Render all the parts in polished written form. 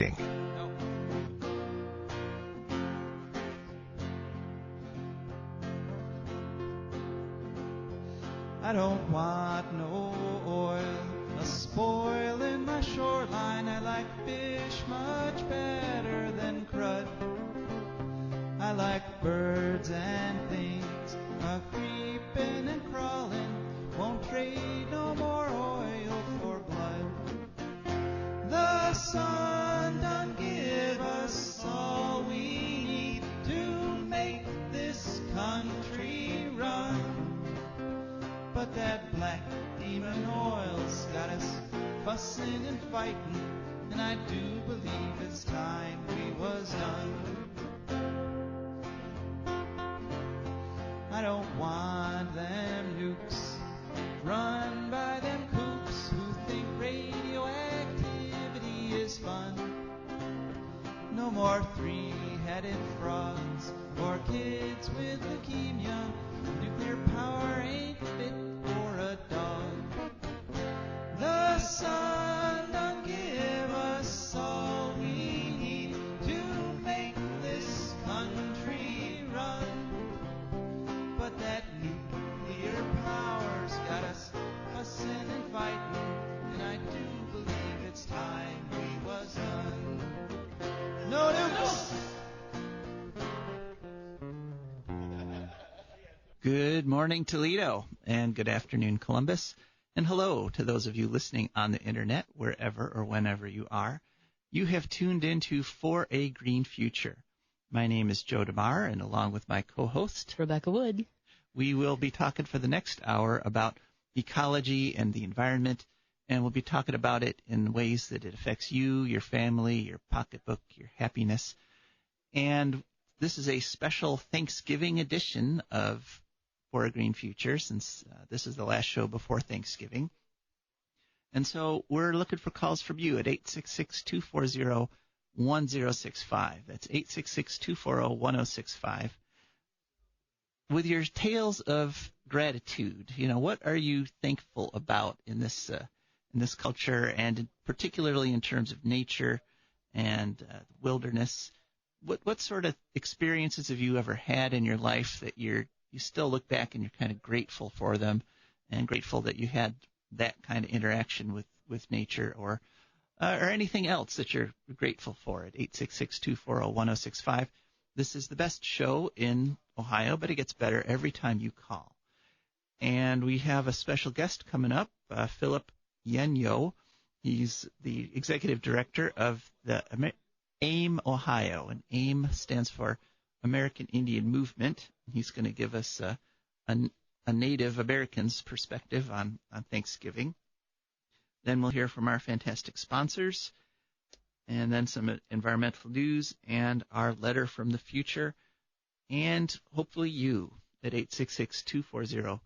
I don't want no oil, a spoil in my shoreline. I like fish much better than crud. I like birds and things, creeping and crawling. Won't trade no more oil for blood. The sun done give us all we need to make this country run. But that black demon oil's got us fussing and fighting, and I do believe it's time we was done. I don't want them nukes run by them kooks who think radioactivity is fun. No more three-headed frogs or kids with leukemia. Nuclear power ain't fit for a dog. The sun done give us all we need to make this country run. But that nuclear power's got us fussing and fighting, and I do believe it's time we was done. No nukes! Good morning, Toledo, and good afternoon, Columbus, and hello to those of you listening on the internet, wherever or whenever you are. You have tuned into For a Green Future. My name is Joe Damar, and along with my co-host, Rebecca Wood, we will be talking for the next hour about ecology and the environment, and we'll be talking about it in ways that it affects you, your family, your pocketbook, your happiness. And this is a special Thanksgiving edition of For a Green Future, since this is the last show before Thanksgiving. And so we're looking for calls from you at 866-240-1065. That's 866-240-1065. With your tales of gratitude, what are you thankful about in this culture, and particularly in terms of nature and wilderness? What sort of experiences have you ever had in your life that you still look back and you're kind of grateful for them, and grateful that you had that kind of interaction with nature, or anything else that you're grateful for at 866-240-1065. This is the best show in Ohio, but it gets better every time you call. And we have a special guest coming up, Philip Yenyo. He's the executive director of the AIM Ohio, and AIM stands for American Indian Movement. He's going to give us a Native American's perspective on Thanksgiving. Then we'll hear from our fantastic sponsors, and then some environmental news and our letter from the future, and hopefully you at 866-240-1065.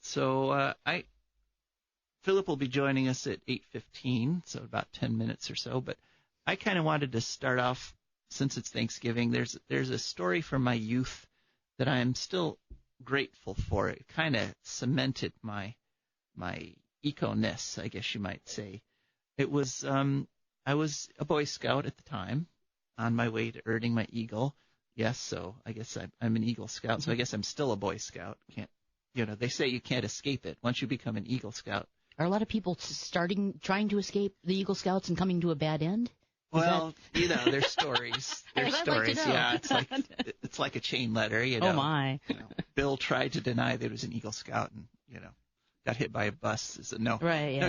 So Philip will be joining us at 8:15, so about 10 minutes or so. But I kind of wanted to start off, since it's Thanksgiving, there's a story from my youth that I'm still grateful for. It kind of cemented my eco-ness, I guess you might say. It was I was a Boy Scout at the time, on my way to earning my Eagle. Yes, so I guess I'm an Eagle Scout, so I guess I'm still a Boy Scout. They say you can't escape it once you become an Eagle Scout. Are a lot of people trying to escape the Eagle Scouts and coming to a bad end? There's stories. There's stories. Like to know. Yeah, it's like a chain letter. Oh my! Bill tried to deny that he was an Eagle Scout, and got hit by a bus. No, right? Yeah.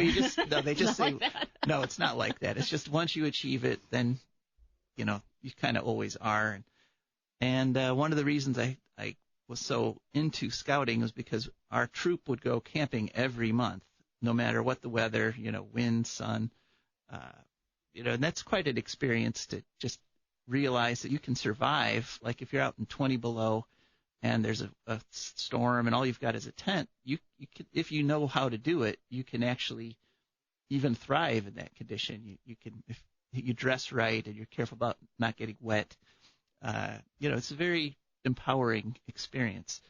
No, they just say like that. No. It's not like that. It's just once you achieve it, then you kind of always are. And one of the reasons I was so into scouting was because our troop would go camping every month, no matter what the weather, wind, sun. And that's quite an experience to just realize that you can survive. Like if you're out in 20 below and there's a storm and all you've got is a tent, you can, if you know how to do it, you can actually even thrive in that condition. You can, if you dress right and you're careful about not getting wet. It's a very empowering experience.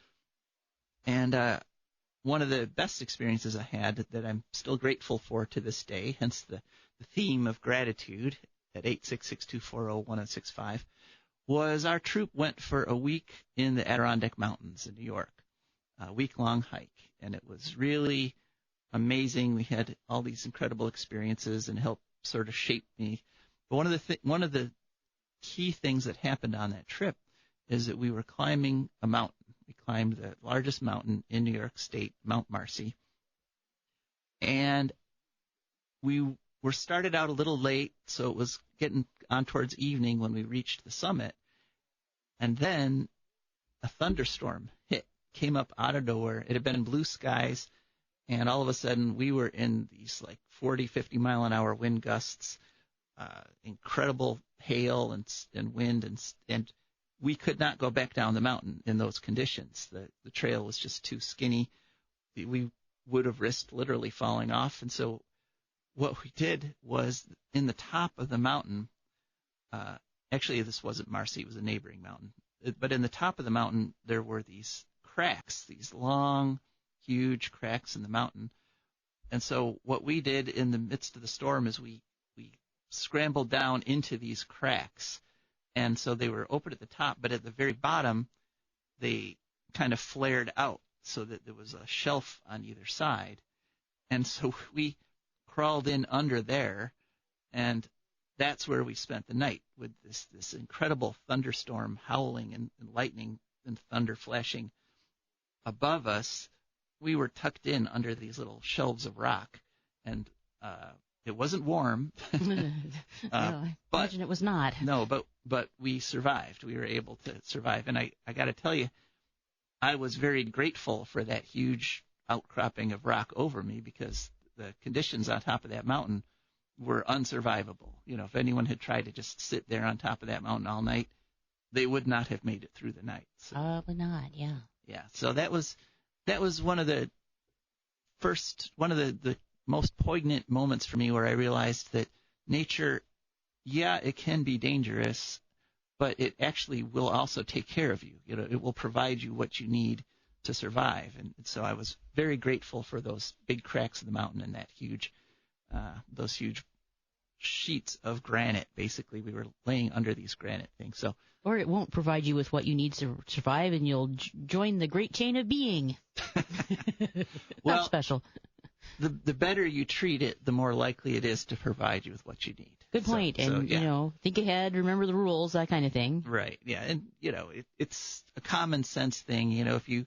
And one of the best experiences I had that I'm still grateful for to this day, hence the theme of gratitude at 866-240-1065 was our troop went for a week in the Adirondack Mountains in New York, a week-long hike, and it was really amazing. We had all these incredible experiences and helped sort of shape me. But one of the key things that happened on that trip is that we were climbing a mountain. We climbed the largest mountain in New York State, Mount Marcy, and we were started out a little late, so it was getting on towards evening when we reached the summit, and then a thunderstorm came up out of nowhere. It had been blue skies, and all of a sudden we were in these like 40, 50 mile an hour wind gusts, incredible hail and wind, and we could not go back down the mountain in those conditions. The trail was just too skinny. We would have risked literally falling off, and so what we did was in the top of the mountain, actually this wasn't Marcy, it was a neighboring mountain, but in the top of the mountain there were these cracks, these long, huge cracks in the mountain. And so what we did in the midst of the storm is we scrambled down into these cracks. And so they were open at the top, but at the very bottom, they kind of flared out so that there was a shelf on either side. And so we crawled in under there, and that's where we spent the night with this incredible thunderstorm howling and lightning and thunder flashing above us. We were tucked in under these little shelves of rock, and it wasn't warm. I imagine it was not. No, but we survived. We were able to survive. And I got to tell you, I was very grateful for that huge outcropping of rock over me, because the conditions on top of that mountain were unsurvivable. You know, if anyone had tried to just sit there on top of that mountain all night, they would not have made it through the night. So, probably not, yeah. Yeah, so that was one of the most poignant moments for me, where I realized that nature, yeah, it can be dangerous, but it actually will also take care of you. You know, it will provide you what you need to survive. And so I was very grateful for those big cracks in the mountain and those huge sheets of granite. Basically, we were laying under these granite things. So, or it won't provide you with what you need to survive, and you'll join the great chain of being. Well, not special. The better you treat it, the more likely it is to provide you with what you need. Good point. And, yeah. You know, think ahead, remember the rules, that kind of thing. Right. Yeah. And, you know, it's a common sense thing. You know, if you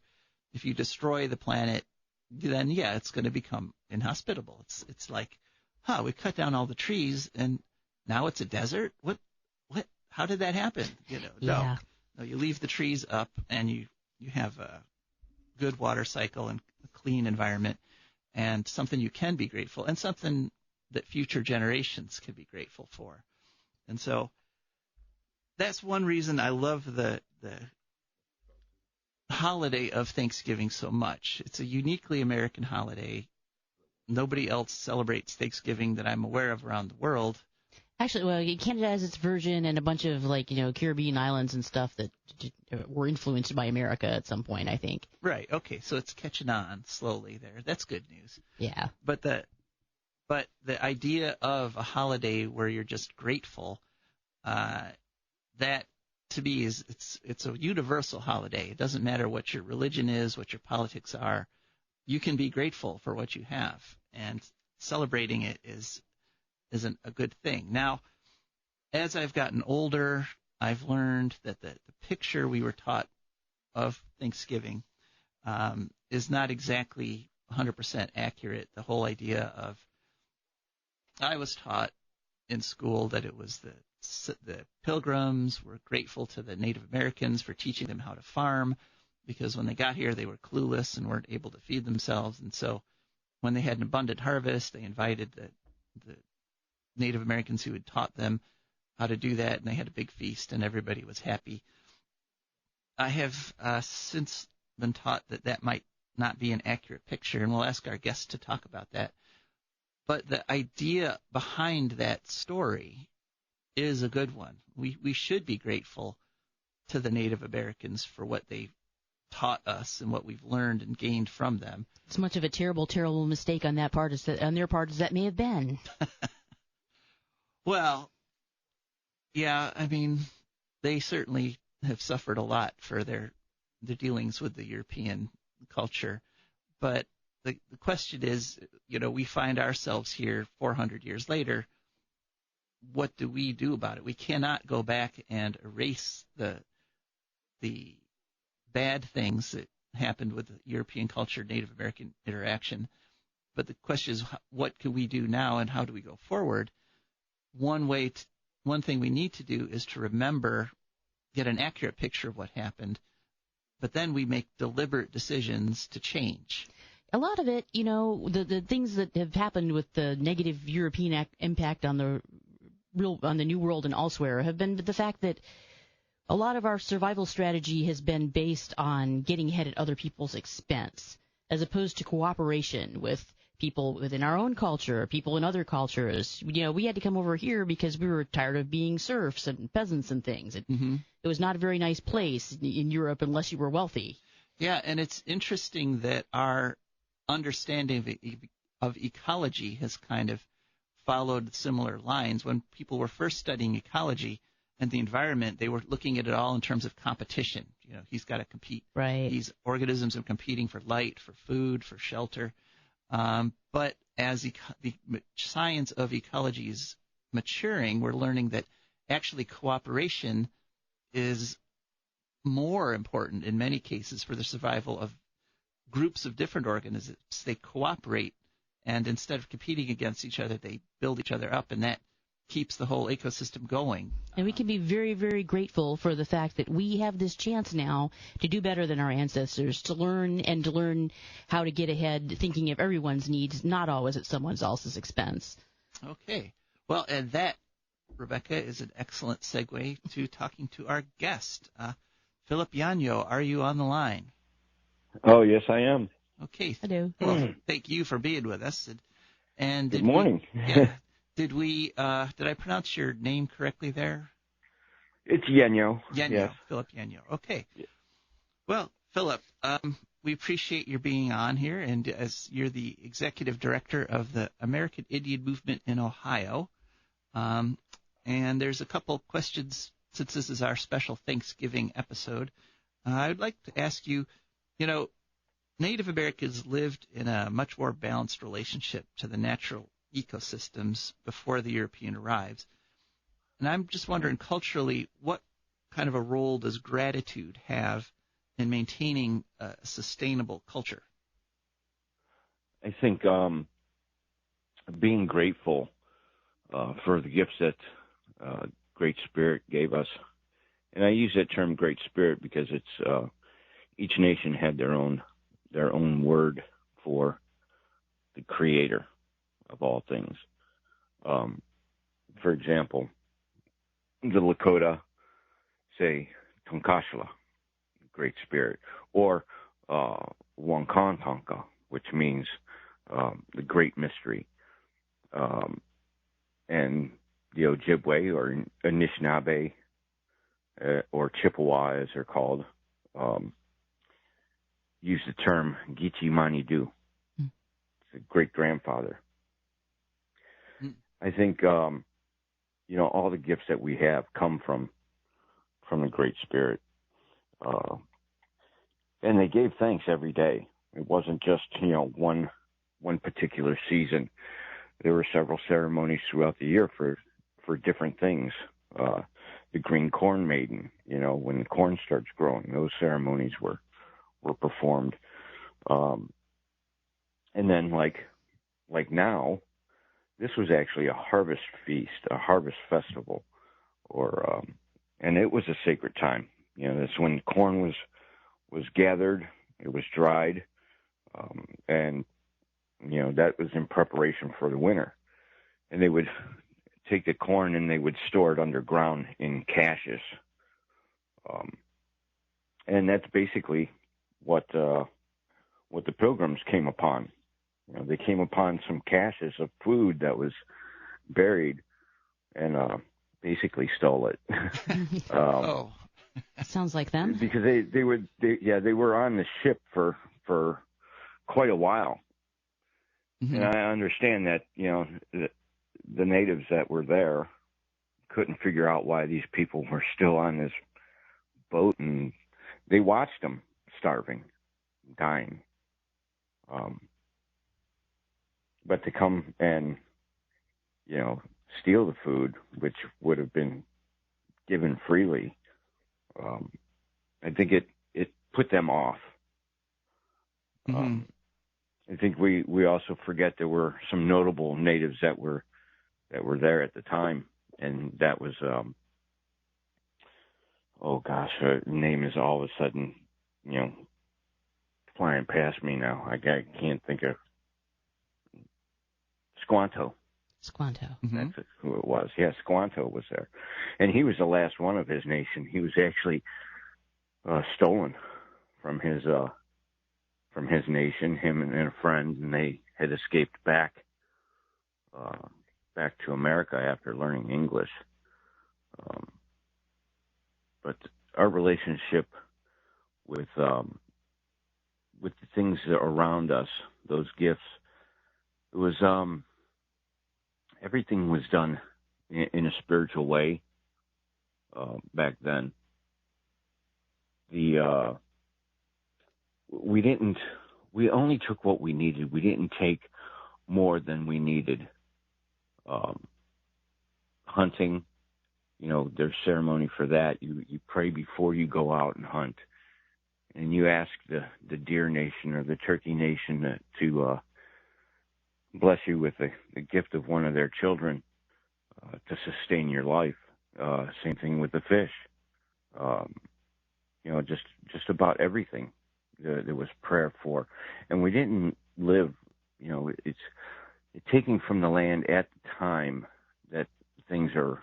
destroy the planet, then, yeah, it's going to become inhospitable. It's like, we cut down all the trees and now it's a desert? What? How did that happen? You know, yeah. No, you leave the trees up and you have a good water cycle and a clean environment, and something you can be grateful, and something that future generations can be grateful for. And so that's one reason I love the holiday of Thanksgiving so much. It's a uniquely American holiday. Nobody else celebrates Thanksgiving that I'm aware of around the world. Actually, well, Canada has its version, and a bunch of, Caribbean islands and stuff that were influenced by America at some point, I think. Right. Okay. So it's catching on slowly there. That's good news. Yeah. But the idea of a holiday where you're just grateful, that to me it's a universal holiday. It doesn't matter what your religion is, what your politics are. You can be grateful for what you have, and celebrating it isn't a good thing. Now, as I've gotten older, I've learned that the picture we were taught of Thanksgiving is not exactly 100% accurate. The whole idea of, I was taught in school that it was the Pilgrims were grateful to the Native Americans for teaching them how to farm, because when they got here they were clueless and weren't able to feed themselves, and so when they had an abundant harvest, they invited the Native Americans who had taught them how to do that, and they had a big feast, and everybody was happy. I have since been taught that might not be an accurate picture, and we'll ask our guests to talk about that. But the idea behind that story is a good one. We should be grateful to the Native Americans for what they taught us and what we've learned and gained from them. As much of a terrible, terrible mistake on their part as that may have been. Well, yeah, I mean, they certainly have suffered a lot for their dealings with the European culture. But the question is, we find ourselves here 400 years later. What do we do about it? We cannot go back and erase the bad things that happened with the European culture, Native American interaction. But the question is, what can we do now, and how do we go forward? One thing we need to do is to remember, get an accurate picture of what happened, but then we make deliberate decisions to change. A lot of it, the things that have happened with the negative European impact on the New World and elsewhere have been the fact that a lot of our survival strategy has been based on getting ahead at other people's expense, as opposed to cooperation with people within our own culture, people in other cultures. We had to come over here because we were tired of being serfs and peasants and things. It was not a very nice place in Europe unless you were wealthy. Yeah, and it's interesting that our understanding of ecology has kind of followed similar lines. When people were first studying ecology and the environment, they were looking at it all in terms of competition. He's got to compete. Right. These organisms are competing for light, for food, for shelter. But as the science of ecology is maturing, we're learning that actually cooperation is more important in many cases for the survival of groups of different organisms. They cooperate, and instead of competing against each other, they build each other up, and that keeps the whole ecosystem going. And we can be very, very grateful for the fact that we have this chance now to do better than our ancestors, to learn how to get ahead, thinking of everyone's needs, not always at someone else's expense. Okay. Well, and that, Rebecca, is an excellent segue to talking to our guest. Philip Yenyo, are you on the line? Oh, yes, I am. Okay. Hello. Well, thank you for being with us. And Good morning. Did I pronounce your name correctly there? It's Yenyo. Yenyo. Yes. Philip Yenyo. Okay. Well, Philip, we appreciate your being on here, and as you're the executive director of the American Indian Movement in Ohio. And there's a couple questions, since this is our special Thanksgiving episode. I would like to ask you, Native Americans lived in a much more balanced relationship to the natural ecosystems before the European arrives. And I'm just wondering, culturally, what kind of a role does gratitude have in maintaining a sustainable culture? I think being grateful for the gifts that Great Spirit gave us, and I use that term Great Spirit because it's each nation had their own word for the Creator of all things. For example, the Dakota say Tonkashla, Great Spirit, or Wankan Tonka, which means the Great Mystery. And the Ojibwe or Anishinaabe or Chippewa, as they're called, use the term Gichi Mani Du, the great-grandfather. I think, all the gifts that we have come from the Great Spirit. And they gave thanks every day. It wasn't just, one particular season. There were several ceremonies throughout the year for different things. The Green Corn Maiden, when the corn starts growing, those ceremonies were performed. And then like now, this was actually a harvest feast, a harvest festival, and it was a sacred time. That's when corn was gathered, it was dried, and that was in preparation for the winter. And they would take the corn and they would store it underground in caches, and that's basically what the Pilgrims came upon. They came upon some caches of food that was buried, and basically stole it. Sounds like them. Because they were on the ship for quite a while, and I understand that the natives that were there couldn't figure out why these people were still on this boat, and they watched them starving, dying. But to come and, steal the food, which would have been given freely, I think it put them off. Mm-hmm. I think we also forget there were some notable natives that were there at the time, and that was her name is all of a sudden flying past me now. I can't think of Squanto. Mm-hmm. That's who it was. Yeah, Squanto was there, and he was the last one of his nation. He was actually stolen from his nation, him and a friend, and they had escaped back to America after learning English. But our relationship with the things that are around us, those gifts, it was everything was done in a spiritual way back then. We only took what we needed. We didn't take more than we needed. Hunting, there's ceremony for that. You pray before you go out and hunt, and you ask the deer nation or the turkey nation to bless you with the gift of one of their children to sustain your life. Same thing with the fish. Just about everything there was prayer for, and we didn't live. It's taking from the land at the time that things are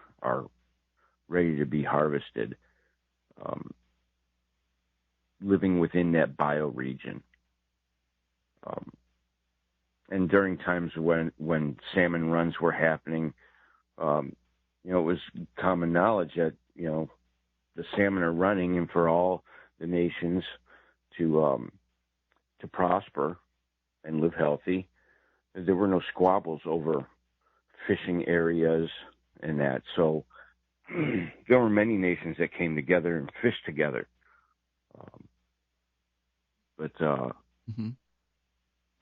ready to be harvested. Living within that bioregion. And during times when salmon runs were happening, it was common knowledge that, the salmon are running, and for all the nations to prosper and live healthy, there were no squabbles over fishing areas and that. So there were many nations that came together and fished together. Mm-hmm.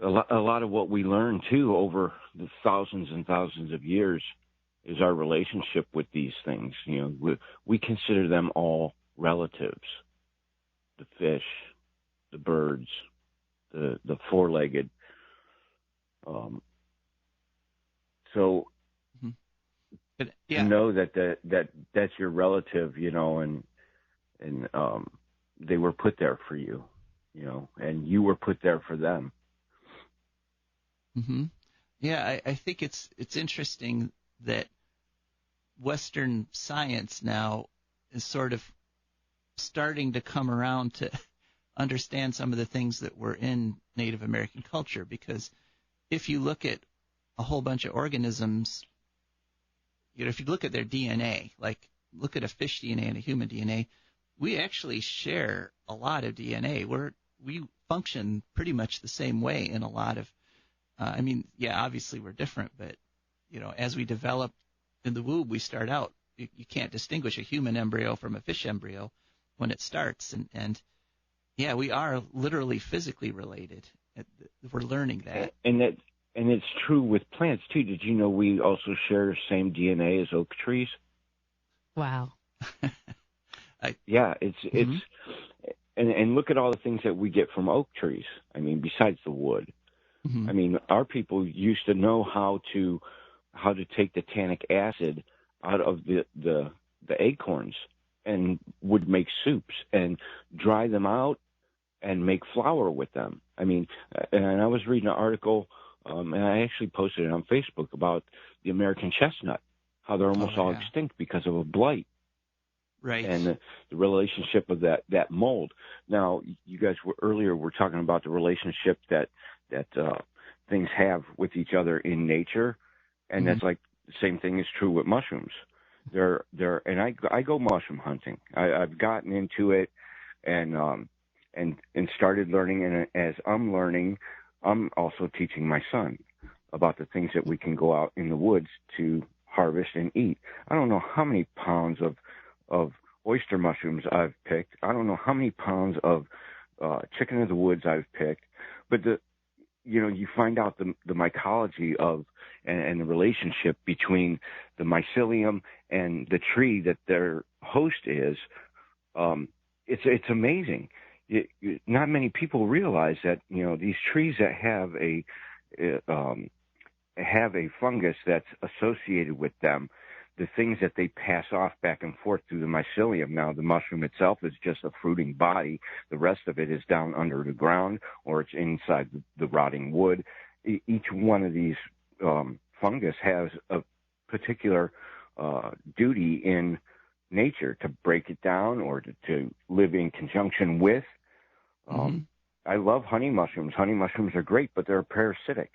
A lot of what we learned, too, over the thousands and thousands of years is our relationship with these things. We consider them all relatives. The fish, the birds, the four-legged. So mm-hmm. But, yeah. to know that's your relative, and they were put there for you, and you were put there for them. Mm-hmm. Yeah, I think it's interesting that Western science now is sort of starting to come around to understand some of the things that were in Native American culture, because if you look at a whole bunch of organisms, if you look at their DNA, like look at a fish DNA and a human DNA, we actually share a lot of DNA. We function pretty much the same way in a lot of obviously we're different, but, as we develop in the womb, we start out, you can't distinguish a human embryo from a fish embryo when it starts. And we are literally physically related. We're learning that. And it's true with plants, too. Did you know we also share the same DNA as oak trees? Wow. It's and look at all the things that we get from oak trees. Besides the wood. Mm-hmm. Our people used to know how to take the tannic acid out of the acorns and would make soups and dry them out and make flour with them. And I was reading an article, and I actually posted it on Facebook about the American chestnut, how they're almost all extinct because of a blight. Right. And the relationship of that mold. Now, you guys were talking about the relationship that things have with each other in nature, and that's like the same thing is true with mushrooms. And I go mushroom hunting. I've gotten into it and started learning, and as I'm learning, I'm also teaching my son. about the things that we can go out in the woods to harvest and eat. I don't know how many pounds of oyster mushrooms I've picked. I don't know how many pounds of chicken of the woods I've picked. But you find out the mycology of and the relationship between the mycelium and the tree that their host is. It's amazing. Not many people realize that these trees that have a fungus that's associated with them, the things that they pass off back and forth through the mycelium. Now, the mushroom itself is just a fruiting body. The rest of it is down under the ground, or it's inside the rotting wood. Each one of these fungus has a particular duty in nature to break it down or to live in conjunction with. I love honey mushrooms. Honey mushrooms are great, but they're parasitic.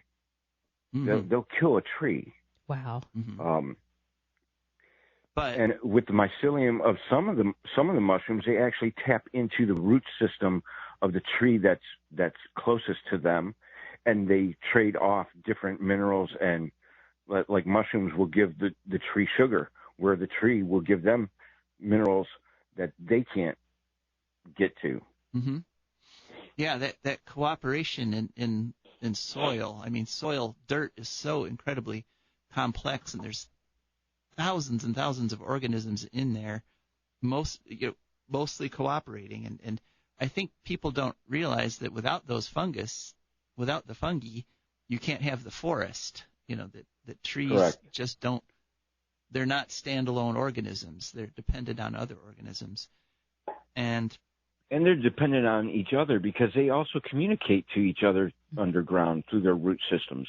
They'll kill a tree. Wow. And with the mycelium of some of the mushrooms, they actually tap into the root system of the tree that's closest to them, and they trade off different minerals. And like mushrooms will give the tree sugar, where the tree will give them minerals that they can't get to. Yeah, that cooperation in soil. I mean, dirt is so incredibly complex, and there's thousands and thousands of organisms in there, mostly cooperating. And I think people don't realize that without the fungi, you can't have the forest. That trees Correct. just don't. They're not standalone organisms. They're dependent on other organisms, and they're dependent on each other because they also communicate to each other underground through their root systems.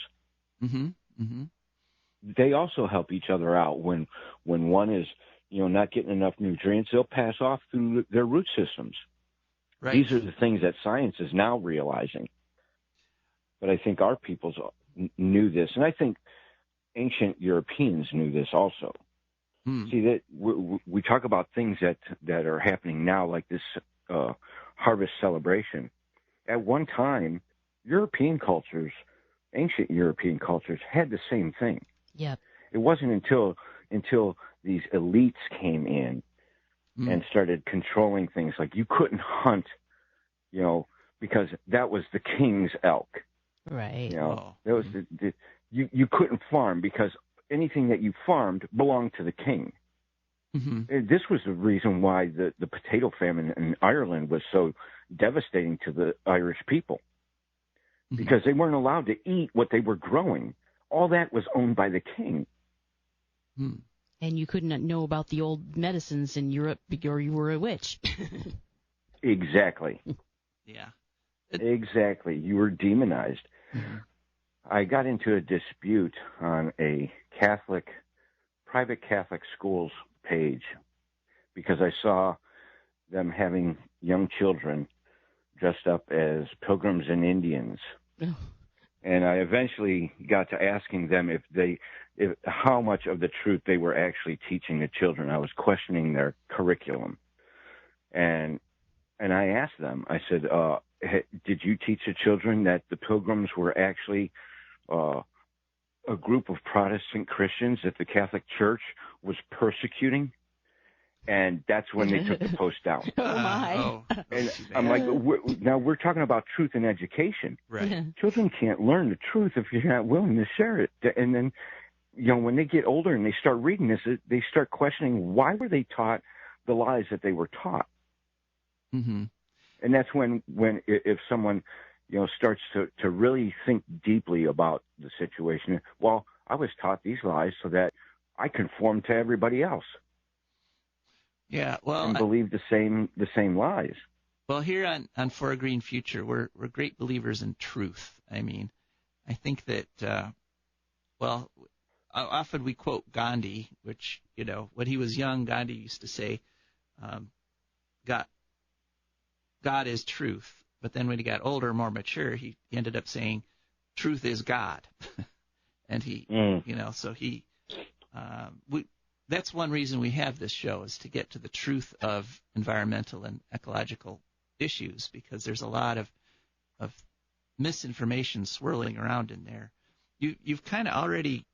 They also help each other out when one is, not getting enough nutrients. They'll pass off through their root systems. Right. These are the things that science is now realizing. But I think our peoples knew this, and I think ancient Europeans knew this also. See, that we talk about things that are happening now, like this harvest celebration. At one time, ancient European cultures had the same thing. Yep. It wasn't until these elites came in and started controlling things. Like you couldn't hunt, because that was the king's elk. Right. That was you couldn't farm because anything that you farmed belonged to the king. This was the reason why the potato famine in Ireland was so devastating to the Irish people, because they weren't allowed to eat what they were growing. All that was owned by the king. And you couldn't know about the old medicines in Europe or you were a witch. Exactly. Yeah. Exactly. You were demonized. I got into a dispute on a private Catholic school's page because I saw them having young children dressed up as pilgrims and Indians. And I eventually got to asking them how much of the truth they were actually teaching the children. I was questioning their curriculum. And I asked them, I said, did you teach the children that the pilgrims were actually a group of Protestant Christians that the Catholic Church was persecuting? And that's when they took the post down. Oh, my. And I'm like, now we're talking about truth and education. Right. Children can't learn the truth if you're not willing to share it. And then, when they get older and they start reading this, they start questioning, why were they taught the lies that they were taught? And that's when if someone, starts to really think deeply about the situation, well, I was taught these lies so that I conform to everybody else. Yeah, well, and believe the same lies. Well, here on For a Green Future, we're great believers in truth. I mean, I think that often we quote Gandhi, which when he was young, Gandhi used to say, God is truth. But then when he got older, more mature, he ended up saying, truth is God. And that's one reason we have this show, is to get to the truth of environmental and ecological issues, because there's a lot of misinformation swirling around in there. You've kind of already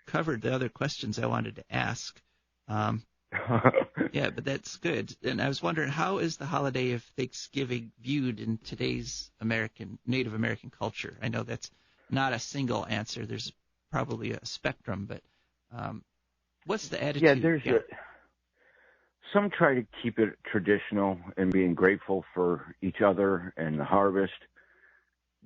covered the other questions I wanted to ask. Yeah, but that's good. And I was wondering, how is the holiday of Thanksgiving viewed in today's Native American culture? I know that's not a single answer. There's probably a spectrum, but what's the attitude? Some try to keep it traditional and being grateful for each other and the harvest.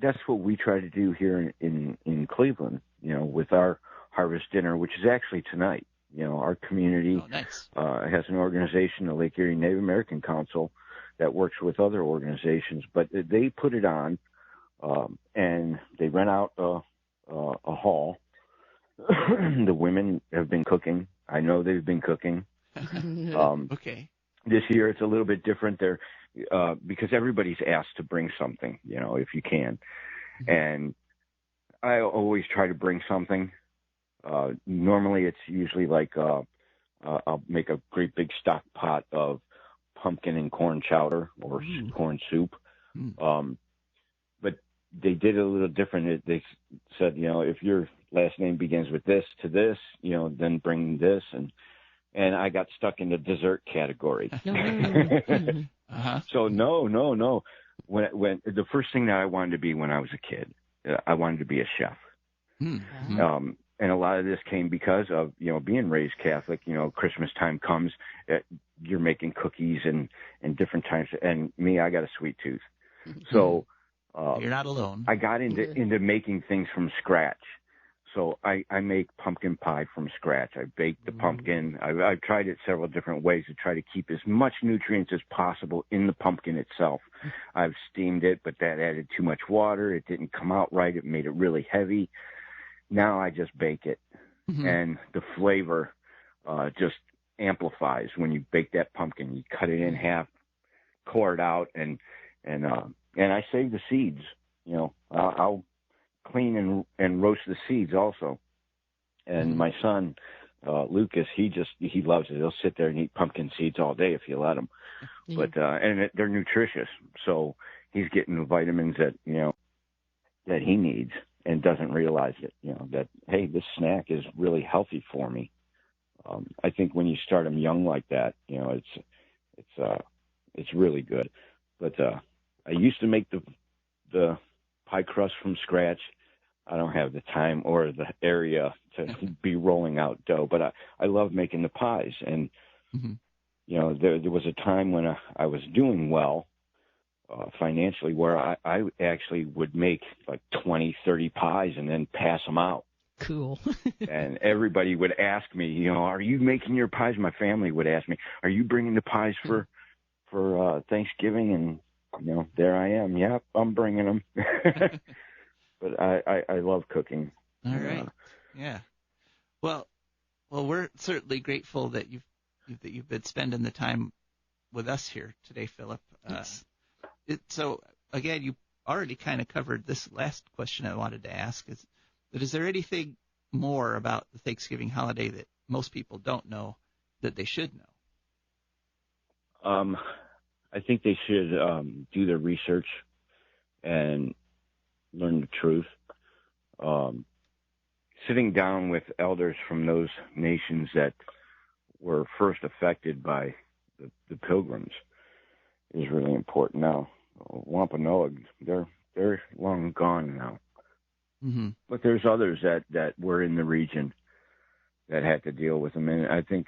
That's what we try to do here in Cleveland, with our harvest dinner, which is actually tonight. Our community has an organization, the Lake Erie Native American Council, that works with other organizations, but they put it on, and they rent out a hall. The women have been cooking. I know they've been cooking. Okay. This year it's a little bit different there because everybody's asked to bring something, if you can. Mm-hmm. And I always try to bring something. Normally it's usually like I'll make a great big stock pot of pumpkin and corn chowder or corn soup. But they did it a little different. They said, if your last name begins with this to this, then bring this. And I got stuck in the dessert category. Uh-huh. So no. When the first thing that I wanted to be when I was a kid, I wanted to be a chef. Mm-hmm. And a lot of this came because of, being raised Catholic. Christmas time comes, you're making cookies and different times. And me, I got a sweet tooth. So you're not alone. I got into making things from scratch. So I make pumpkin pie from scratch. I bake the pumpkin. I've tried it several different ways to try to keep as much nutrients as possible in the pumpkin itself. I've steamed it, but that added too much water. It didn't come out right. It made it really heavy. Now I just bake it, and the flavor just amplifies when you bake that pumpkin. You cut it in half, core it out, and I save the seeds. I'll clean and roast the seeds also. And my son, Lucas, he loves it. He'll sit there and eat pumpkin seeds all day if you let him. But they're nutritious, so he's getting the vitamins that he needs and doesn't realize it. That hey, this snack is really healthy for me. I think when you start them young like that, it's really good. But I used to make the pie crust from scratch. I don't have the time or the area to be rolling out dough, but I love making the pies. And, there was a time when I was doing well financially where I actually would make like 20, 30 pies and then pass them out. Cool. And everybody would ask me, are you making your pies? My family would ask me, are you bringing the pies for Thanksgiving? And, there I am. Yep, I'm bringing them. But I love cooking. All right. Yeah. Well, we're certainly grateful that you've been spending the time with us here today, Philip. Yes. So again, you already kind of covered this last question I wanted to ask. Is there anything more about the Thanksgiving holiday that most people don't know that they should know? I think they should do their research and learn the truth. Sitting down with elders from those nations that were first affected by the Pilgrims is really important. Now, Wampanoag, they're long gone now. Mm-hmm. But there's others that were in the region that had to deal with them, and I think,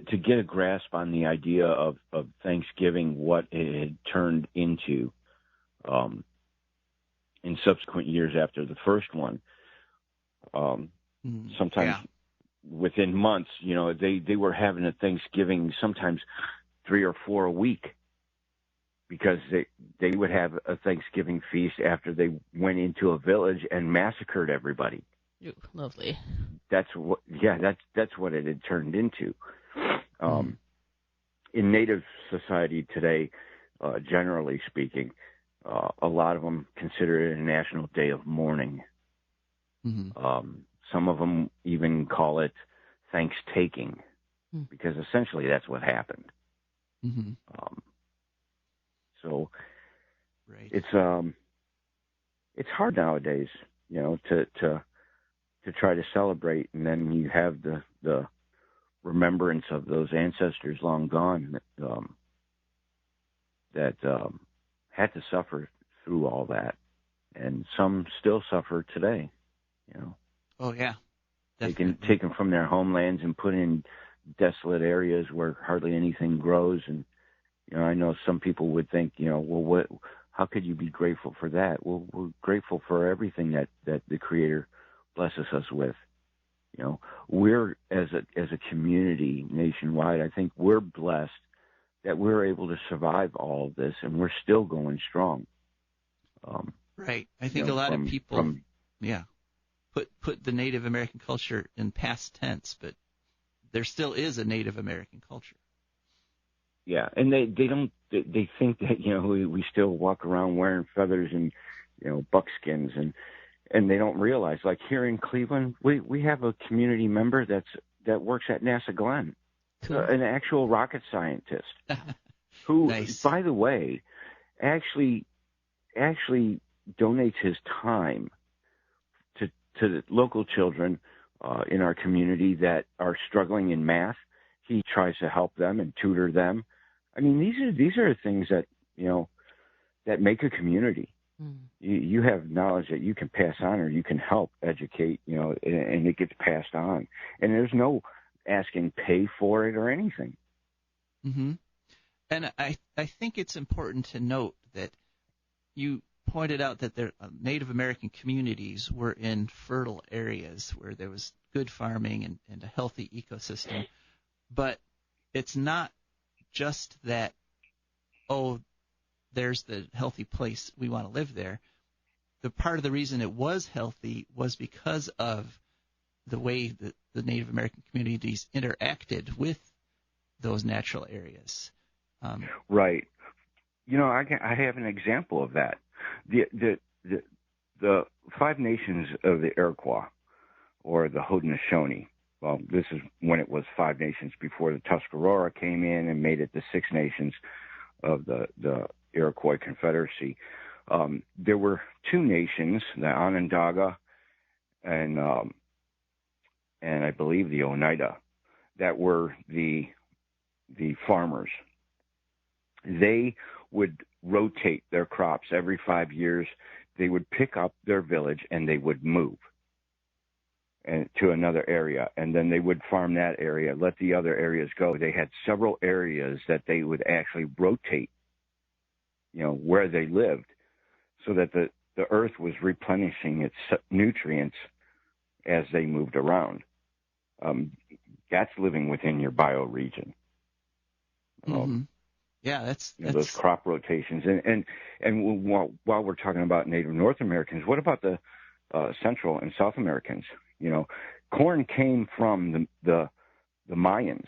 to get a grasp on the idea of Thanksgiving, what it had turned into in subsequent years after the first one, sometimes within months, they were having a Thanksgiving sometimes 3 or 4 a week, because they would have a Thanksgiving feast after they went into a village and massacred everybody. Ooh, lovely. That's what it had turned into. In Native society today, generally speaking, a lot of them consider it a national day of mourning. Some of them even call it thanks-taking, because essentially that's what happened. So Right. It's hard nowadays, to try to celebrate, and then you have the remembrance of those ancestors long gone that had to suffer through all that, and some still suffer today. Oh yeah, taken from their homelands and put in desolate areas where hardly anything grows. And I know some people would think, well, how could you be grateful for that? Well, we're grateful for everything that the Creator blesses us with. We're as a community nationwide, I think we're blessed that we're able to survive all of this, and we're still going strong. Right. I think a lot of people, put the Native American culture in past tense, but there still is a Native American culture. Yeah, and they think that we still walk around wearing feathers and buckskins, and they don't realize, like here in Cleveland, we have a community member that works at NASA Glenn, Cool. An actual rocket scientist who, Nice. by the way, actually donates his time to the local children in our community that are struggling in math. He tries to help them and tutor them. I mean, these are things that that make a community. Mm. You have knowledge that you can pass on, or you can help educate, and it gets passed on. And there's no asking pay for it or anything. Mm-hmm. And I think it's important to note that you pointed out that their Native American communities were in fertile areas where there was good farming and a healthy ecosystem. But it's not just that, there's the healthy place, we want to live there. The part of the reason it was healthy was because of the way that the Native American communities interacted with those natural areas. Right. I have an example of that. The Five Nations of the Iroquois, or the Haudenosaunee. Well, this is when it was Five Nations before the Tuscarora came in and made it the Six Nations of the Iroquois Confederacy. There were two nations, the Onondaga and I believe the Oneida, that were the farmers. They would rotate their crops every 5 years. They would pick up their village and they would move and to another area, and then they would farm that area, let the other areas go. They had several areas that they would actually rotate, where they lived, so that the earth was replenishing its nutrients as they moved around. That's living within your bioregion. Mm-hmm. Yeah, that's those crop rotations. And while we're talking about Native North Americans, what about the Central and South Americans? Corn came from the Mayans.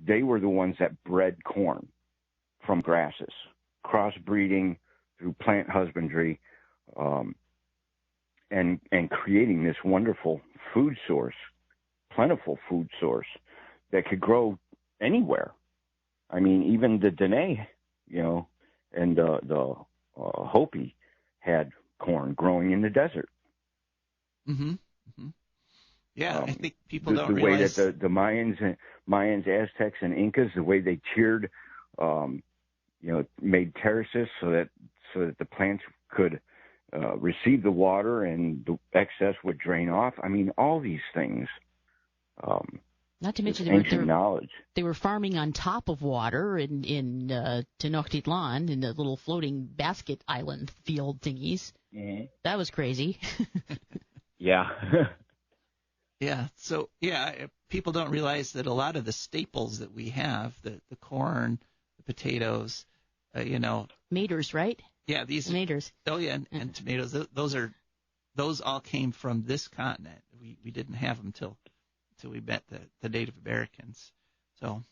They were the ones that bred corn from grasses, crossbreeding through plant husbandry, and creating this wonderful food source, plentiful food source that could grow anywhere. I mean, even the Dene, and the Hopi had corn growing in the desert. Mm-hmm. Mm-hmm. Yeah, I think people don't realize realize the Mayans, Aztecs, and Incas, the way they tiered, made terraces so that the plants could receive the water and the excess would drain off. I mean, all these things. Not to mention ancient knowledge. They were farming on top of water in Tenochtitlan, in the little floating basket island field thingies. Mm-hmm. That was crazy. Yeah. Yeah. So, people don't realize that a lot of the staples that we have, the corn, the potatoes, Maters, right? Yeah, these Maters. Oh, yeah, and tomatoes. Those all came from this continent. We didn't have them till we met the Native Americans. So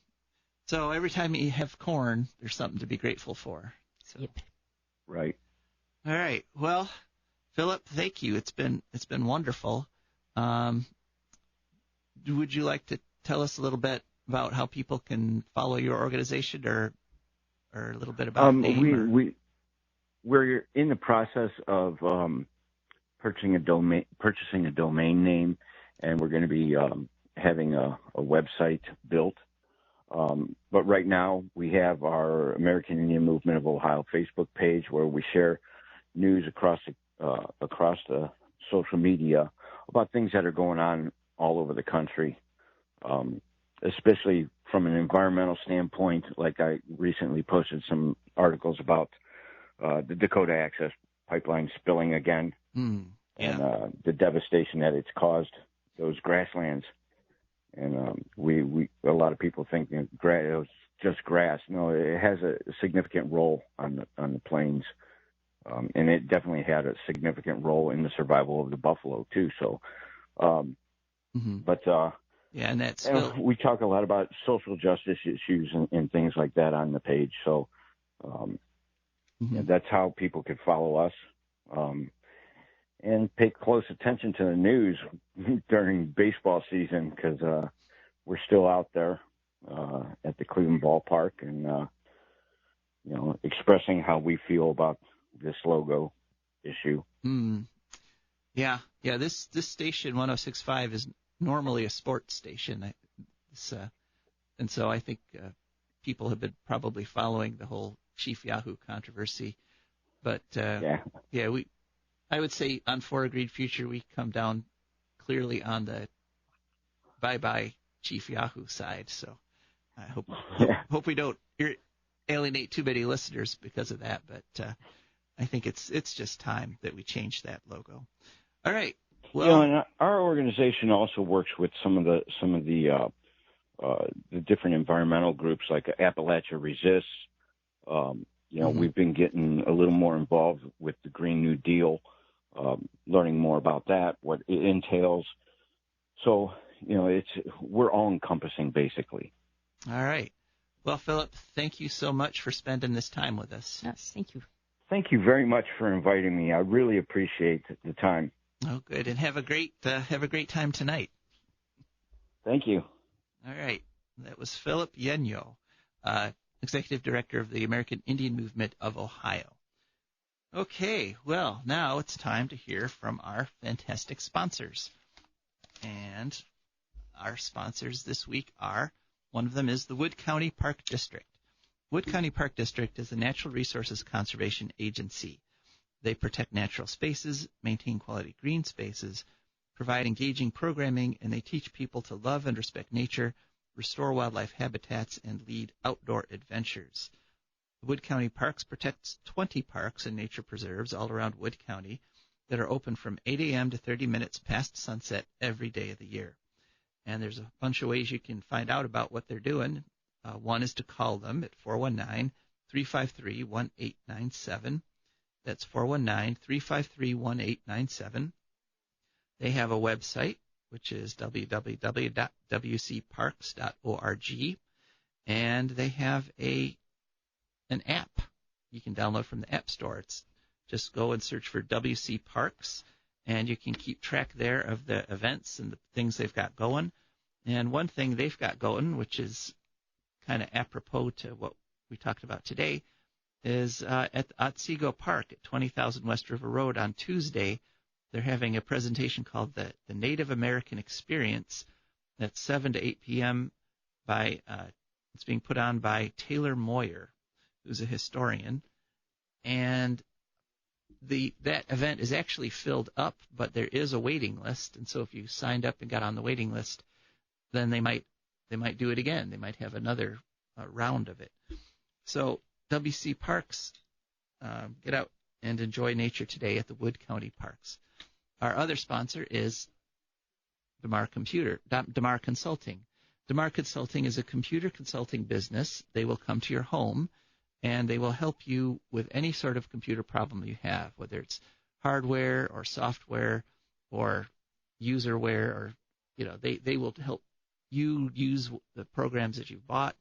every time you have corn, there's something to be grateful for. So. Yep. Right. All right. Well, Philip, thank you. It's been wonderful. Would you like to tell us a little bit about how people can follow your organization, or a little bit about name? we're in the process of purchasing a domain name, and we're going to be having a website built. But right now, we have our American Indian Movement of Ohio Facebook page where we share news across the social media about things that are going on all over the country, especially from an environmental standpoint. Like I recently posted some articles about the Dakota access pipeline spilling again, and the devastation that it's caused those grasslands. And we a lot of people think it was just grass. No, it has a significant role on the plains, and it definitely had a significant role in the survival of the buffalo too. So, but and that's we talk a lot about social justice issues and things like that on the page. So that's how people could follow us. And pay close attention to the news during baseball season, because we're still out there at the Cleveland ballpark and expressing how we feel about this logo issue. Yeah. This station 106.5 is normally a sports station, and so I think people have been probably following the whole Chief Yahoo controversy. But I would say on For Agreed Future, we come down clearly on the bye-bye Chief Yahoo side. So I hope we don't alienate too many listeners because of that. But I think it's just time that we change that logo. All right. Well, and our organization also works with some of the different environmental groups like Appalachia Resists. We've been getting a little more involved with the Green New Deal. Learning more about that, what it entails. So, we're all encompassing basically. All right. Well, Philip, thank you so much for spending this time with us. Yes, thank you. Thank you very much for inviting me. I really appreciate the time. Oh, good. And have a great time tonight. Thank you. All right. That was Philip Yenyo, Executive Director of the American Indian Movement of Ohio. Okay, well, now it's time to hear from our fantastic sponsors. And our sponsors this week one of them is the Wood County Park District. Wood County Park District is a natural resources conservation agency. They protect natural spaces, maintain quality green spaces, provide engaging programming, and they teach people to love and respect nature, restore wildlife habitats, and lead outdoor adventures. Wood County Parks protects 20 parks and nature preserves all around Wood County that are open from 8 a.m. to 30 minutes past sunset every day of the year. And there's a bunch of ways you can find out about what they're doing. One is to call them at 419-353-1897. That's 419-353-1897. They have a website, which is www.wcparks.org, and they have an app you can download from the App Store. Just go and search for WC Parks, and you can keep track there of the events and the things they've got going. And one thing they've got going, which is kind of apropos to what we talked about today, is at Otsego Park at 20,000 West River Road on Tuesday. They're having a presentation called the Native American Experience at 7 to 8 p.m. It's being put on by Taylor Moyer, who's a historian, and that event is actually filled up, but there is a waiting list, and so if you signed up and got on the waiting list, then they might do it again. They might have another round of it. So WC Parks, get out and enjoy nature today at the Wood County Parks. Our other sponsor is Damar Consulting. Damar Consulting is a computer consulting business. They will come to your home, and they will help you with any sort of computer problem you have, whether it's hardware or software or userware, or they will help you use the programs that you've bought.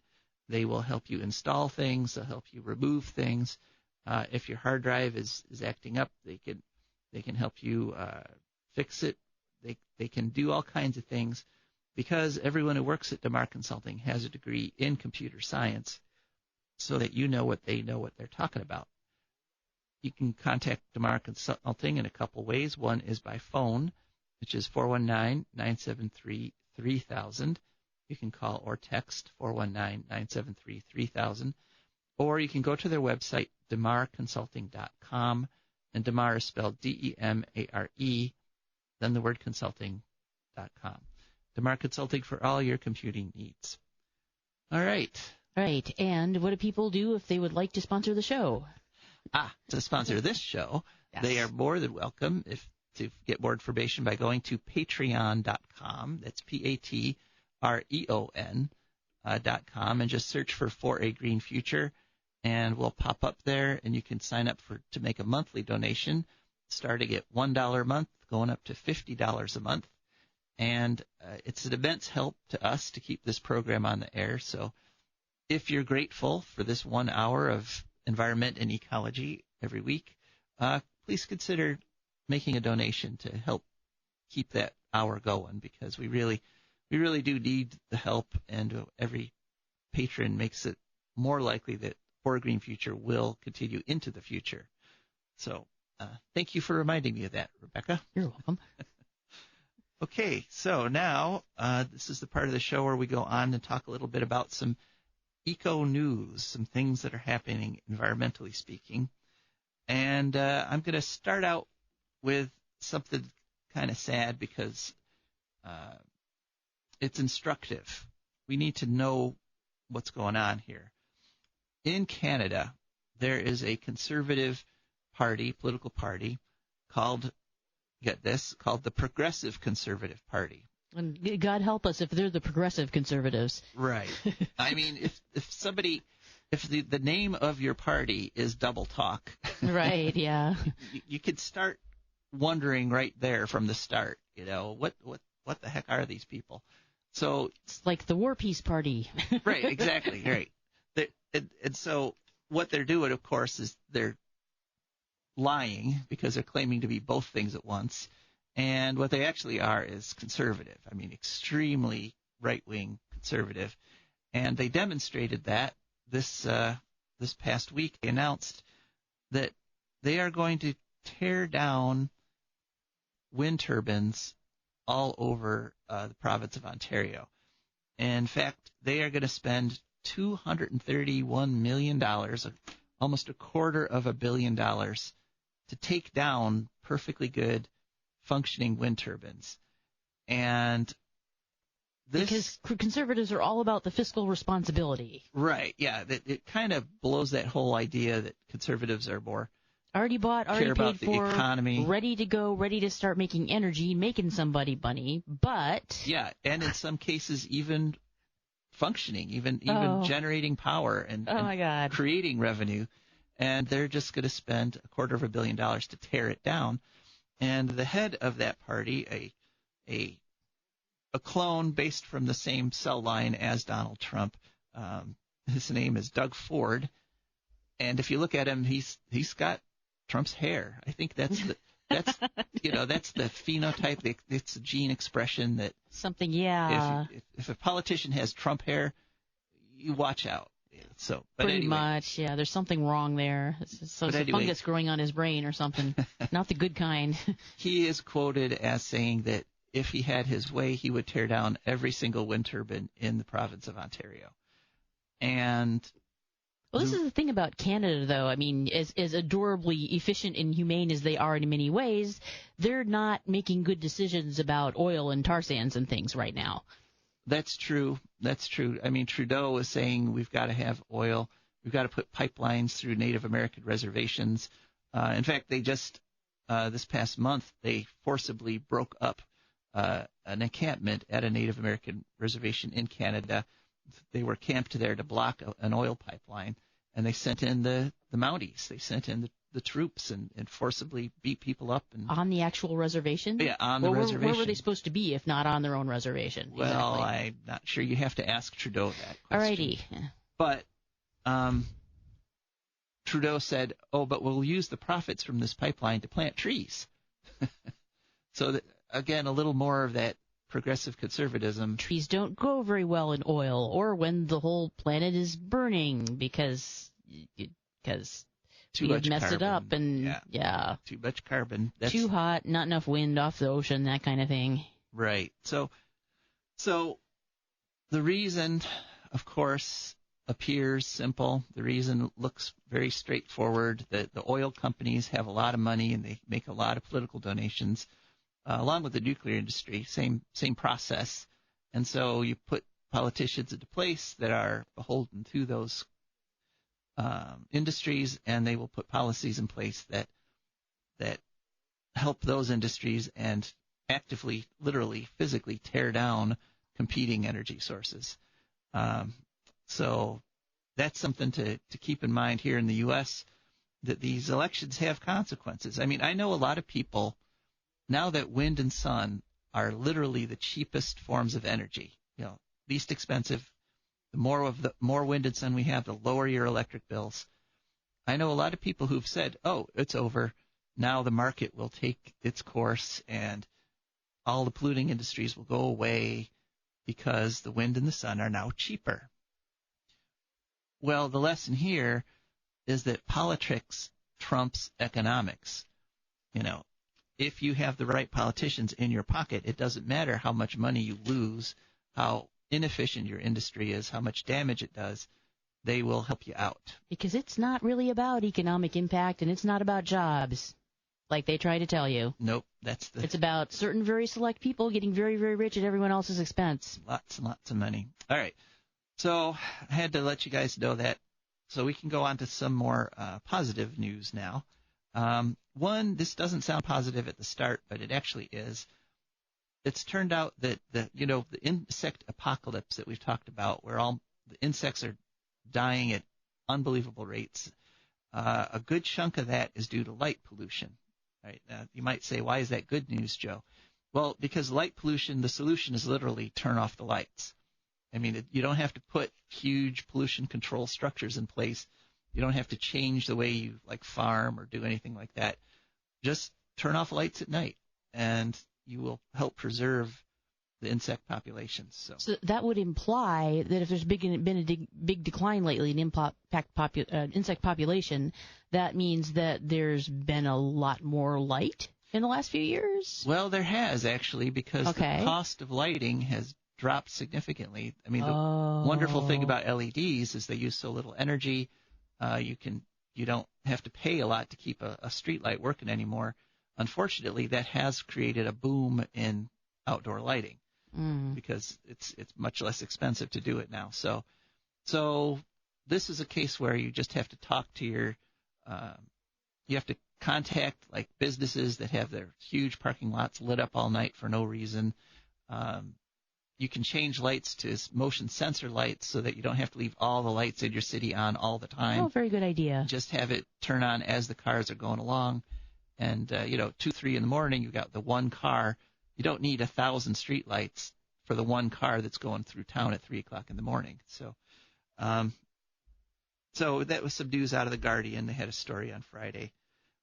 They will help you install things. They'll help you remove things. If your hard drive is acting up, they can help you fix it. They can do all kinds of things, because everyone who works at Damar Consulting has a degree in computer science, so that what they're talking about. You can contact Damar Consulting in a couple ways. One is by phone, which is 419-973-3000. You can call or text 419-973-3000. Or you can go to their website, damarconsulting.com, and Damar is spelled D-E-M-A-R-E, then the word consulting.com. Damar Consulting for all your computing needs. All right. Right. And what do people do if they would like to sponsor the show? To sponsor this show, Yes. They are more than welcome to get more information by going to patreon.com. That's patreon.com, and just search for a Green Future, and we'll pop up there, and you can sign up to make a monthly donation, starting at $1 a month, going up to $50 a month. And it's an immense help to us to keep this program on the air. So if you're grateful for this 1 hour of environment and ecology every week, please consider making a donation to help keep that hour going, because we really do need the help, and every patron makes it more likely that For a Green Future will continue into the future. So thank you for reminding me of that, Rebecca. You're welcome. Okay, so now this is the part of the show where we go on and talk a little bit about some eco news, some things that are happening environmentally speaking. And I'm going to start out with something kind of sad because it's instructive. We need to know what's going on here. In Canada, there is a conservative political party called, get this, called the Progressive Conservative Party. And God help us if they're the progressive conservatives. Right. I mean, if the name of your party is double talk, Right, yeah. you could start wondering right there from the start, what the heck are these people? So It's like the War Peace Party. right, exactly, right. And so what they're doing, of course, is they're lying because they're claiming to be both things at once. And what they actually are is conservative. I mean, extremely right-wing conservative. And they demonstrated that this past week. They announced that they are going to tear down wind turbines all over the province of Ontario. In fact, they are going to spend $231 million, almost $250 million, to take down perfectly good functioning wind turbines. And Because conservatives are all about the fiscal responsibility. Right, yeah. It kind of blows that whole idea that conservatives are more Already bought, already care paid about the for, economy. ready to go, ready to start making energy, making somebody money, but... Yeah, and in some cases even functioning, even generating power and my God, creating revenue. And they're just going to spend $250 million to tear it down. And the head of that party, a clone based from the same cell line as Donald Trump, his name is Doug Ford. And if you look at him, he's got Trump's hair. I think that's the that's the phenotype. It's a gene expression that something. Yeah, if a politician has Trump hair, you watch out. So, but pretty anyway. much, yeah. There's something wrong there. So it's a fungus growing on his brain or something, not the good kind. He is quoted as saying that if he had his way, he would tear down every single wind turbine in the province of Ontario. And well, this is the thing about Canada, though. I mean, as adorably efficient and humane as they are in many ways, they're not making good decisions about oil and tar sands and things right now. That's true. That's true. I mean, Trudeau was saying we've got to have oil. We've got to put pipelines through Native American reservations. In fact, they just this past month, they forcibly broke up an encampment at a Native American reservation in Canada. They were camped there to block an oil pipeline, and they sent in the Mounties. They sent in the troops and forcibly beat people up. And on the actual reservation? Yeah, on the reservation. Where were they supposed to be if not on their own reservation? Well, exactly. I'm not sure. You have to ask Trudeau that question. Alrighty. But Trudeau said, but we'll use the profits from this pipeline to plant trees. So, again, a little more of that progressive conservatism. Trees don't grow very well in oil or when the whole planet is burning because too you much mess carbon. it up, and yeah, too much carbon. That's too hot, not enough wind off the ocean, that kind of thing. right. So the reason, of course, appears simple. The reason looks very straightforward. The oil companies have a lot of money and they make a lot of political donations, along with the nuclear industry. Same process. And so you put politicians into place that are beholden to those industries, and they will put policies in place that help those industries and actively, literally, physically tear down competing energy sources. So that's something to keep in mind here in the U.S., that these elections have consequences. I mean, I know a lot of people, now that wind and sun are literally the cheapest forms of energy, least expensive, the more wind and sun we have, the lower your electric bills. I know a lot of people who've said, oh, it's over. Now the market will take its course and all the polluting industries will go away because the wind and the sun are now cheaper. Well, the lesson here is that politics trumps economics. If you have the right politicians in your pocket, it doesn't matter how much money you lose, how inefficient your industry is, how much damage it does, they will help you out. Because it's not really about economic impact, and it's not about jobs, like they try to tell you. Nope, It's about certain very select people getting very, very rich at everyone else's expense. Lots and lots of money. All right, so I had to let you guys know that, so we can go on to some more positive news now. One, this doesn't sound positive at the start, but it actually is. It's turned out that the insect apocalypse that we've talked about, where all the insects are dying at unbelievable rates, a good chunk of that is due to light pollution. Right? You might say, why is that good news, Joe? Well, because light pollution, the solution is literally turn off the lights. I mean, you don't have to put huge pollution control structures in place. You don't have to change the way you farm or do anything like that. Just turn off lights at night, and you will help preserve the insect populations. So that would imply that if there's been a big decline lately in insect population, that means that there's been a lot more light in the last few years? Well, there has, actually, because the cost of lighting has dropped significantly. I mean, the wonderful thing about LEDs is they use so little energy. You don't have to pay a lot to keep a street light working anymore. Unfortunately, that has created a boom in outdoor lighting because it's much less expensive to do it now. So this is a case where you just have to talk to you have to contact businesses that have their huge parking lots lit up all night for no reason. You can change lights to motion sensor lights so that you don't have to leave all the lights in your city on all the time. Oh, very good idea. Just have it turn on as the cars are going along. And, 2, 3 in the morning, you've got the one car. You don't need 1,000 street lights for the one car that's going through town at 3 o'clock in the morning. So that was some news out of the Guardian. They had a story on Friday.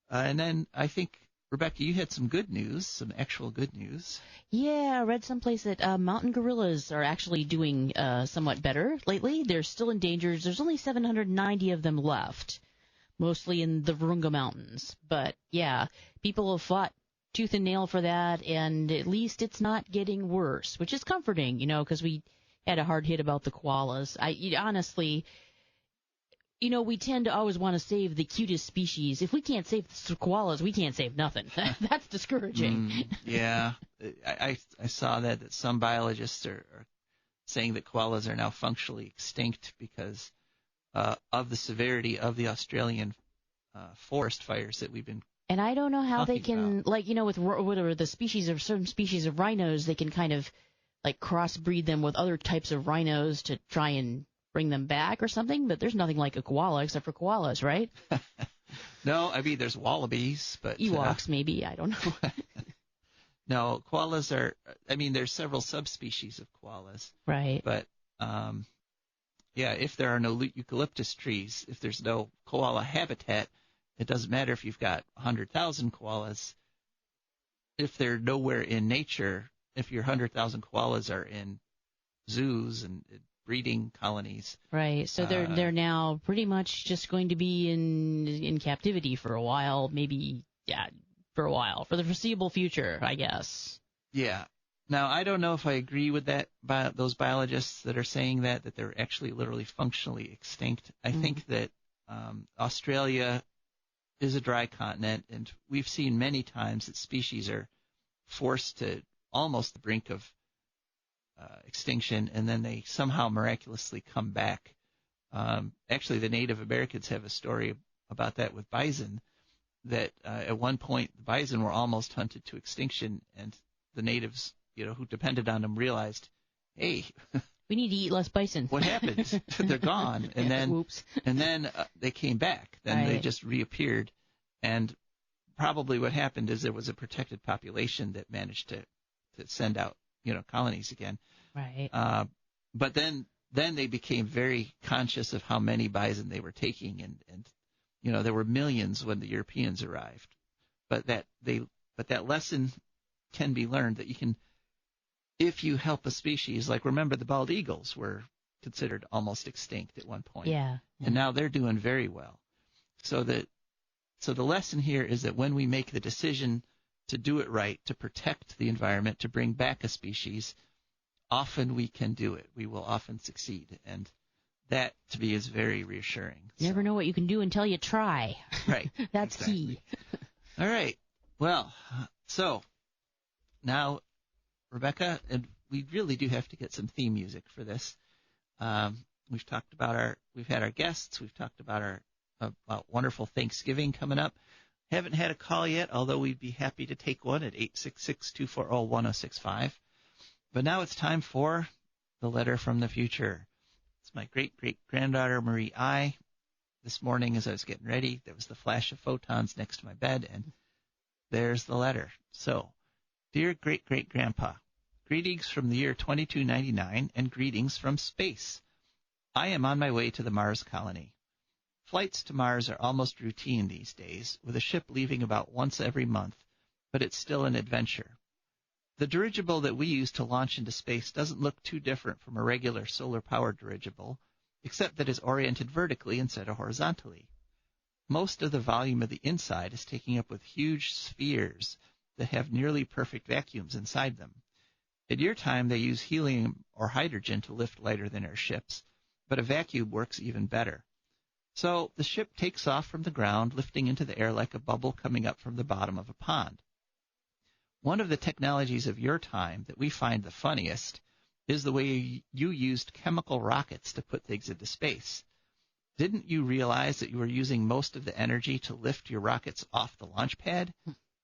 And then I think, Rebecca, you had some good news, some actual good news. Yeah, I read someplace that mountain gorillas are actually doing somewhat better lately. They're still endangered. There's only 790 of them left, mostly in the Virunga Mountains. But, yeah, people have fought tooth and nail for that, and at least it's not getting worse, which is comforting, because we had a hard hit about the koalas. Honestly, we tend to always want to save the cutest species. If we can't save the koalas, we can't save nothing. That's discouraging. Yeah. I saw that some biologists are saying that koalas are now functionally extinct because of the severity of the Australian forest fires that we've been And I don't know how they can, about. with whatever the species of certain species of rhinos, they can kind of crossbreed them with other types of rhinos to try and bring them back or something, but there's nothing like a koala except for koalas, right? No, I mean, there's wallabies, but... Ewoks, maybe, I don't know. No, koalas there's several subspecies of koalas. Right. But, if there are no eucalyptus trees, if there's no koala habitat, it doesn't matter if you've got 100,000 koalas. If they're nowhere in nature, if your 100,000 koalas are in zoos and breeding colonies. Right. So they're now pretty much just going to be in captivity for a while, maybe for a while, for the foreseeable future, I guess. Yeah. Now, I don't know if I agree with those biologists that are saying that they're actually literally functionally extinct. I think that Australia is a dry continent, and we've seen many times that species are forced to almost the brink of extinction, and then they somehow miraculously come back. Actually, the Native Americans have a story about that with bison, that at one point the bison were almost hunted to extinction, and the natives, who depended on them realized, hey, we need to eat less bison. What happened? They're gone. And then, whoops. And then they came back. Then they just reappeared. And probably what happened is there was a protected population that managed to send out, colonies again. Right. But then they became very conscious of how many bison they were taking, and there were millions when the Europeans arrived. But that lesson can be learned, that you can, if you help a species, like remember the bald eagles were considered almost extinct at one point. Yeah. And now they're doing very well. So the lesson here is that when we make the decision to do it right, to protect the environment, to bring back a species, often we can do it. We will often succeed. And that, to me, is very reassuring. You never know what you can do until you try. Right. That's exactly. key. All right. Well, so now, Rebecca, and we really do have to get some theme music for this. We've had our guests. We've talked about about wonderful Thanksgiving coming up. Haven't had a call yet, although we'd be happy to take one at 866-240-1065. But now it's time for the letter from the future. It's my great-great-granddaughter, Marie I. This morning as I was getting ready, there was the flash of photons next to my bed, and there's the letter. So, dear great-great-grandpa, greetings from the year 2299 and greetings from space. I am on my way to the Mars colony. Flights to Mars are almost routine these days, with a ship leaving about once every month, but it's still an adventure. The dirigible that we use to launch into space doesn't look too different from a regular solar-powered dirigible, except that it's oriented vertically instead of horizontally. Most of the volume of the inside is taken up with huge spheres that have nearly perfect vacuums inside them. At your time, they use helium or hydrogen to lift lighter than air ships, but a vacuum works even better. So the ship takes off from the ground, lifting into the air like a bubble coming up from the bottom of a pond. One of the technologies of your time that we find the funniest is the way you used chemical rockets to put things into space. Didn't you realize that you were using most of the energy to lift your rockets off the launch pad?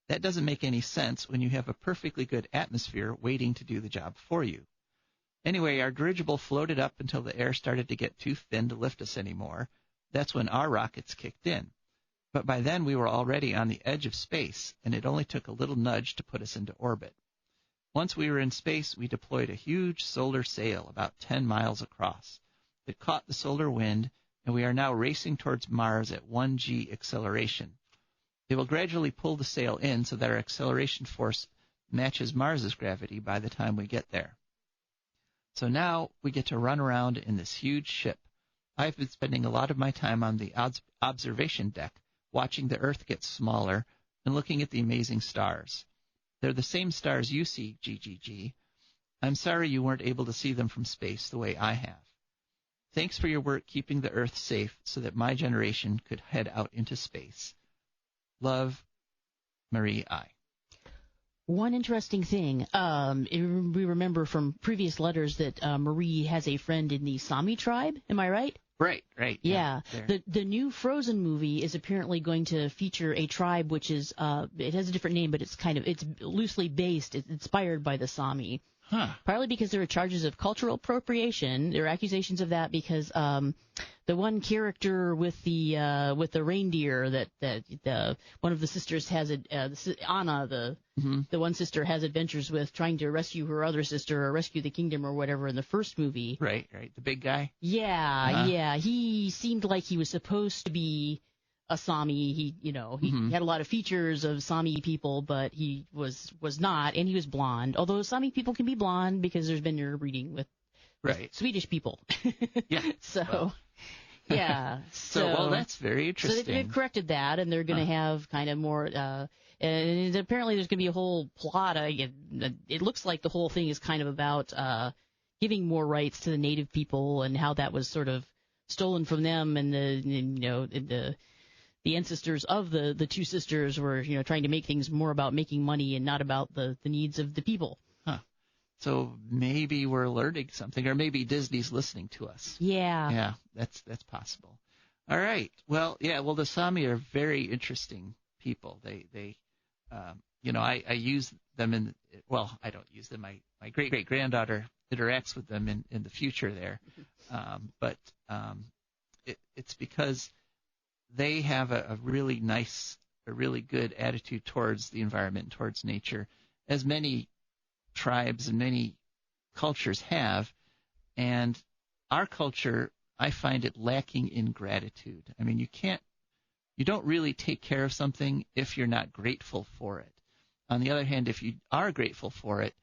That doesn't make any sense when you have a perfectly good atmosphere waiting to do the job for you. Anyway, our dirigible floated up until the air started to get too thin to lift us anymore. That's when our rockets kicked in. But by then we were already on the edge of space, and it only took a little nudge to put us into orbit. Once we were in space, we deployed a huge solar sail about 10 miles across. It caught the solar wind, and we are now racing towards Mars at 1g acceleration. It will gradually pull the sail in so that our acceleration force matches Mars's gravity by the time we get there. So now we get to run around in this huge ship. I've been spending a lot of my time on the observation deck, watching the Earth get smaller and looking at the amazing stars. They're the same stars you see, GGG. I'm sorry you weren't able to see them from space the way I have. Thanks for your work keeping the Earth safe so that my generation could head out into space. Love, Marie I. One interesting thing, we remember from previous letters that Marie has a friend in the Sami tribe. Am I right? Right. Yeah. The new Frozen movie is apparently going to feature a tribe which is it has a different name, but it's loosely based. It's inspired by the Sami. Huh. Partly because there are charges of cultural appropriation. There are accusations of that because the one character with the reindeer that one of the sisters has Anna, the one sister has adventures with, trying to rescue her other sister or rescue the kingdom or whatever in the first movie. Right. The big guy. Yeah, yeah. He seemed like he was supposed to be a Sami. He had a lot of features of Sami people, but he was not, and he was blonde. Although Sami people can be blonde because there's been interbreeding with Right. Swedish people. Yeah. So, well. yeah. So, well, that's very interesting. So they've corrected that, and they're going to have kind of more. And apparently, there's going to be a whole plot. It looks like the whole thing is kind of about giving more rights to the native people and how that was sort of stolen from them, and the ancestors of the two sisters were trying to make things more about making money and not about the needs of the people. Huh. So maybe we're learning something, or maybe Disney's listening to us. Yeah. Yeah, that's possible. All right. Well, yeah. Well, the Sami are very interesting people. They I use them in. Well, I don't use them. My great granddaughter interacts with them in the future there, but it's because they have a really nice, a really good attitude towards the environment, towards nature, as many tribes and many cultures have. And our culture, I find it lacking in gratitude. I mean, you don't really take care of something if you're not grateful for it. On the other hand, if you are grateful for it,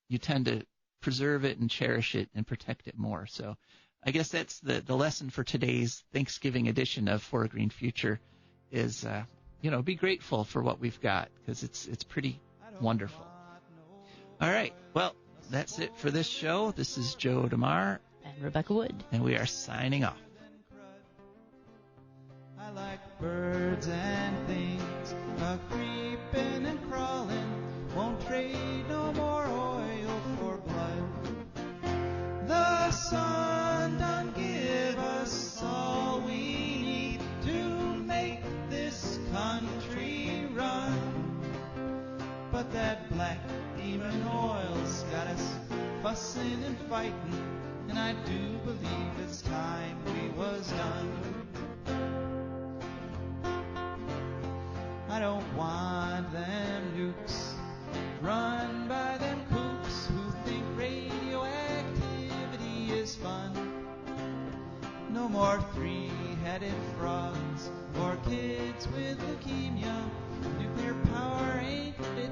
you tend to preserve it and cherish it and protect it more. So I guess that's the lesson for today's Thanksgiving edition of For a Green Future is, be grateful for what we've got, because it's pretty wonderful. All right. Well, that's it for this show. This is Joe Damar. And Rebecca Wood. And we are signing off. I like birds and things, a-creeping and crawling, won't trade no more oil for blood. The sun done give us all we need to make this country run. But that black demon oil's got us fussing and fighting, and I do believe it's time we was done. I don't want them nukes run by them kooks who think radioactivity is fun. No more three-headed frogs or kids with leukemia. Nuclear power ain't fit